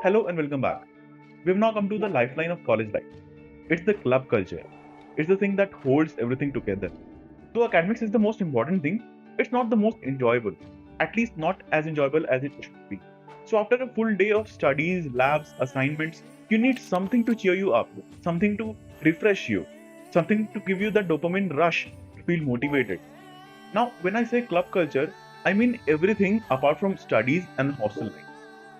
Hello and welcome back. We've now come to the lifeline of college life. It's the club culture. It's the thing that holds everything together. Though academics is the most important thing, it's not the most enjoyable. At least not as enjoyable as it should be. So after a full day of studies, labs, assignments, you need something to cheer you up, something to refresh you, something to give you the dopamine rush to feel motivated. Now, when I say club culture, I mean everything apart from studies and hostel life.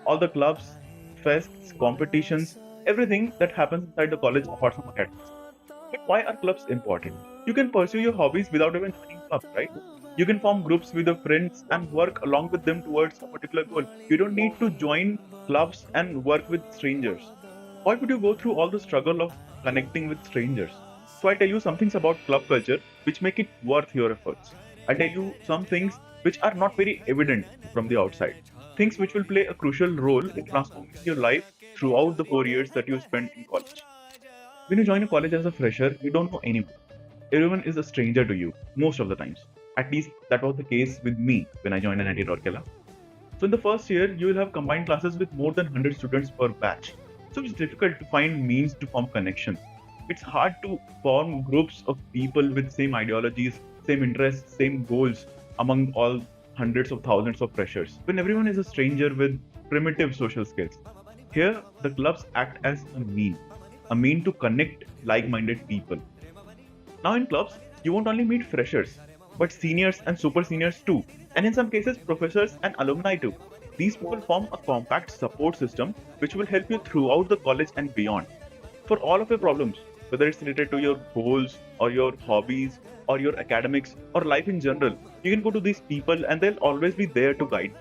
All the clubs, fests, competitions, everything that happens inside the college apart from academics. But why are clubs important? You can pursue your hobbies without even joining clubs, right? You can form groups with your friends and work along with them towards a particular goal. You don't need to join clubs and work with strangers. Why would you go through all the struggle of connecting with strangers? So I tell you some things about club culture which make it worth your efforts. I tell you some things which are not very evident from the outside. Things which will play a crucial role in transforming your life throughout the 4 years that you spend in college. When you join a college as a fresher, you don't know anyone. Everyone is a stranger to you, most of the times. At least that was the case with me when I joined NIT Rourkela. So in the first year, you will have combined classes with more than 100 students per batch. So it's difficult to find means to form connections. It's hard to form groups of people with same ideologies, same interests, same goals among all hundreds of thousands of freshers when everyone is a stranger with primitive social skills. Here, the clubs act as a mean to connect like minded people. Now, in clubs, you won't only meet freshers, but seniors and super seniors too, and in some cases, professors and alumni too. These people form a compact support system which will help you throughout the college and beyond. For all of your problems, whether it's related to your goals or your hobbies or your academics or life in general, you can go to these people and they'll always be there to guide.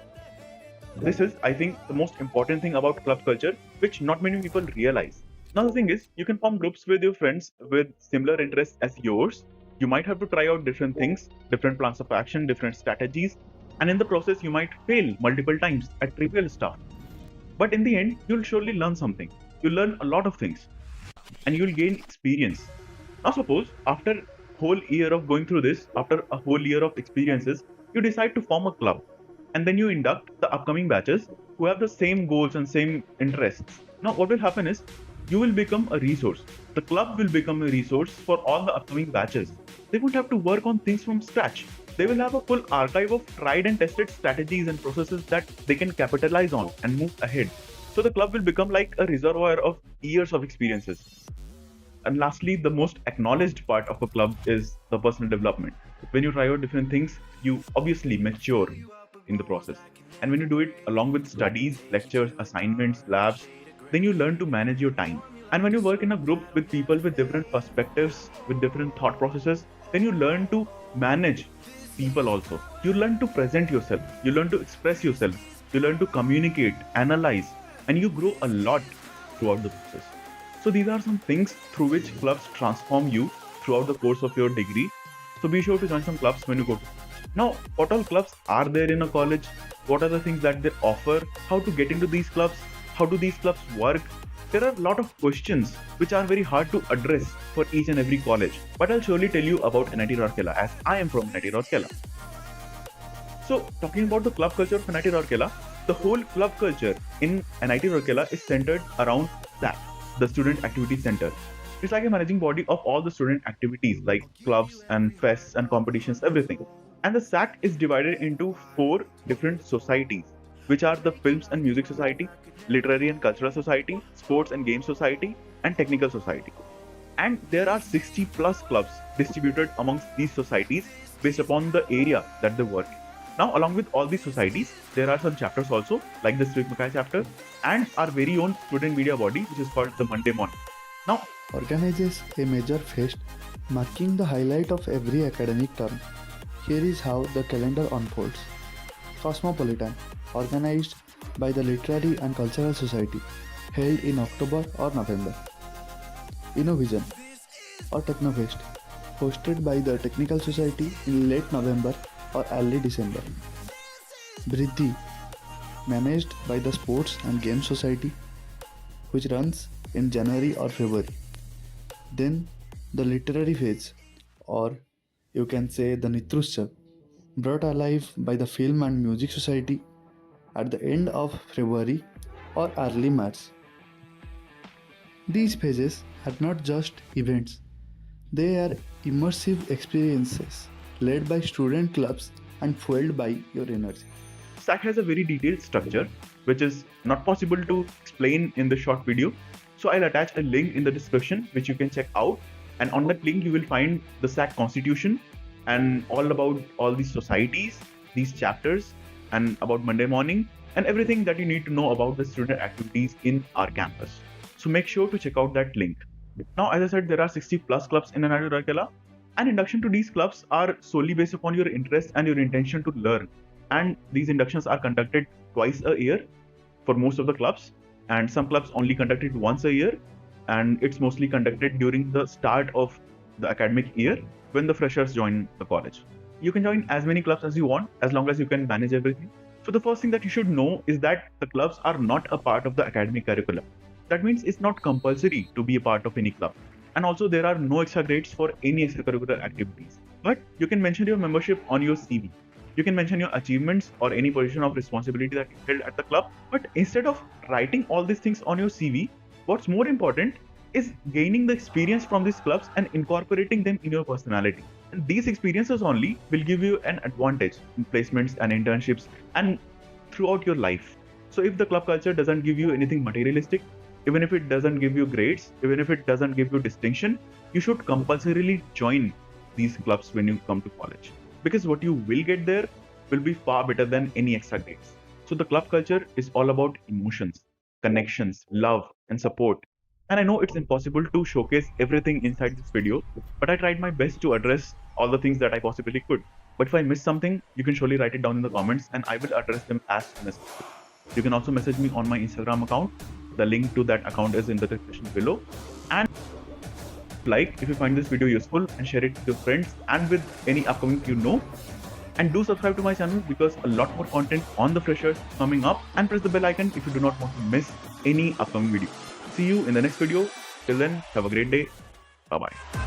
This is, I think, the most important thing about club culture, which not many people realize. Now, the thing is, you can form groups with your friends with similar interests as yours. You might have to try out different things, different plans of action, different strategies, and in the process, you might fail multiple times at trivial stuff. But in the end, you'll surely learn something. You'll learn a lot of things and you'll gain experience. Now, suppose after a whole year of going through this, after a whole year of experiences, you decide to form a club and then you induct the upcoming batches who have the same goals and same interests. Now, what will happen is you will become a resource. The club will become a resource for all the upcoming batches. They won't have to work on things from scratch. They will have a full archive of tried and tested strategies and processes that they can capitalize on and move ahead. So the club will become like a reservoir of years of experiences. And lastly, the most acknowledged part of a club is the personal development. When you try out different things, you obviously mature in the process. And when you do it along with studies, lectures, assignments, labs, then you learn to manage your time. And when you work in a group with people with different perspectives, with different thought processes, then you learn to manage people also. You learn to present yourself, you learn to express yourself, you learn to communicate, analyze, and you grow a lot throughout the process. So these are some things through which clubs transform you throughout the course of your degree. So be sure to join some clubs when you go to. Now, what all clubs are there in a college? What are the things that they offer? How to get into these clubs? How do these clubs work? There are a lot of questions which are very hard to address for each and every college. But I'll surely tell you about NIT Rourkela as I am from NIT Rourkela. So, talking about the club culture of NIT Rourkela, the whole club culture in NIT Rourkela is centered around that, the Student Activity Center. It's like a managing body of all the student activities like clubs and fests and competitions, everything. And the SAC is divided into four different societies, which are the Films and Music Society, Literary and Cultural Society, Sports and Games Society, and Technical Society. And there are 60 plus clubs distributed amongst these societies based upon the area that they work in. Now, along with all these societies, there are some chapters also, like the Street Makai chapter, and our very own student media body, which is called the Monday Morning. Now, Organizes a major fest marking the highlight of every academic term. Here is how the calendar unfolds. Cosmopolitan, organized by the Literary and Cultural Society, held in October or November. Innovision, or Technofest, hosted by the Technical Society in late November or early December. Vriddhi, managed by the Sports and Games Society, which runs in January or February. Then the literary phase, or you can say the Nitrutsav, brought alive by the Film and Music Society at the end of February or early March. These phases are not just events, they are immersive experiences led by student clubs and fueled by your energy. SAC has a very detailed structure, which is not possible to explain in the short video. So I'll attach a link in the description, which you can check out. And on that link, you will find the SAC constitution and all about all these societies, these chapters, and about Monday morning, and everything that you need to know about the student activities in our campus. So make sure to check out that link. Now, as I said, there are 60 plus clubs in NIT Rourkela, and induction to these clubs are solely based upon your interest and your intention to learn. And these inductions are conducted twice a year for most of the clubs, and some clubs only conduct it once a year, and it's mostly conducted during the start of the academic year when the freshers join the college. You can join as many clubs as you want as long as you can manage everything. So the first thing that you should know is that the clubs are not a part of the academic curriculum. That means it's not compulsory to be a part of any club. And also there are no extra grades for any extracurricular activities. But you can mention your membership on your CV. You can mention your achievements or any position of responsibility that you held at the club. But instead of writing all these things on your CV, what's more important is gaining the experience from these clubs and incorporating them in your personality. And these experiences only will give you an advantage in placements and internships and throughout your life. So if the club culture doesn't give you anything materialistic, even if it doesn't give you grades, even if it doesn't give you distinction, you should compulsorily join these clubs when you come to college. Because what you will get there will be far better than any extra grades. So the club culture is all about emotions, connections, love, and support. And I know it's impossible to showcase everything inside this video, but I tried my best to address all the things that I possibly could. But if I missed something, you can surely write it down in the comments and I will address them as soon as possible. You can also message me on my Instagram account. The link to that account is in the description below. And like if you find this video useful and share it with your friends and with any upcoming you know. And do subscribe to my channel because a lot more content on the freshers is coming up, and press the bell icon if you do not want to miss any upcoming video. See you in the next video. Till then, have a great day. Bye bye.